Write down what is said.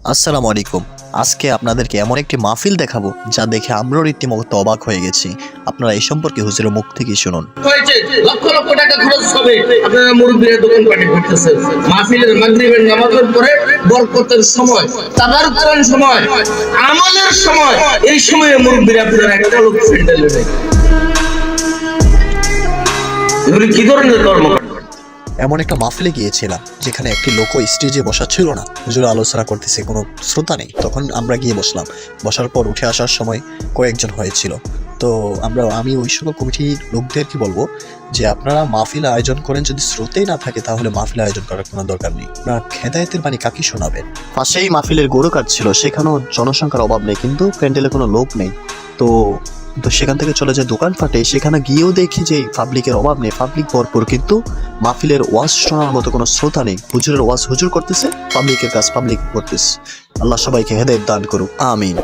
আসসালামু আলাইকুম। আজকে আপনাদেরকে এমন একটি মাহফিল দেখাবো যা দেখে আমরাও রীতিমতো অবাক হয়ে গেছি। আপনারা এই সম্পর্কে হুজুরের মুখ থেকেই শুনুন। হয়েছে লক্ষ লক্ষ টাকা খরচ হবে, আপনারা মুরব্বীরা দোকান পাটি করতেছেন। মাহফিলের মাগরিবের নামাজের পরে বরকতের সময়, তাবারুক করার সময়, আমলের সময়, এই সময়ে মুরব্বীরা আপনারা একটা লোক প্যান্ডেলে নেই। এগুলি কি ধরনের কর্মকাণ্ড? এমন একটা মাহফিলে গিয়েছিলাম যেখানে একটি লোক স্টেজে বসা ছিল না, হুজুর আলোচনা করতেছে, কোনো শ্রোতা নেই। তখন আমরা গিয়ে বসলাম। বসার পর উঠে আসার সময় কয়েকজন হয়েছিল। তো আমি ওই সকল কমিটির লোকদেরকে বলবো যে আপনারা মাহফিল আয়োজন করেন, যদি শ্রোতেই না থাকে তাহলে মাহফিল আয়োজন করার কোনো দরকার নেই। আপনারা হেদায়েতের বাণী কাকে শোনাবেন? পাশেই মাহফিলের গরু কাঠ ছিল, সেখানেও জনসংখ্যার অভাব নেই, কিন্তু প্যান্ডেলে কোনো লোক নেই। তো সেখান থেকে চলে যায় দোকানপাটে, সেখানে গিয়েও দেখি যে পাবলিকের অভাব নেই, পাবলিক ভরপুর, কিন্তু মাহফিলের ওয়াজ শোনার মতো কোনো শ্রোতা নেই। হুজুরের ওয়াজ হুজুর করতেছে, পাবলিকের কাজ পাবলিক করতেছে। আল্লাহ সবাইকে হেদায়েত দান করুক, আমিন।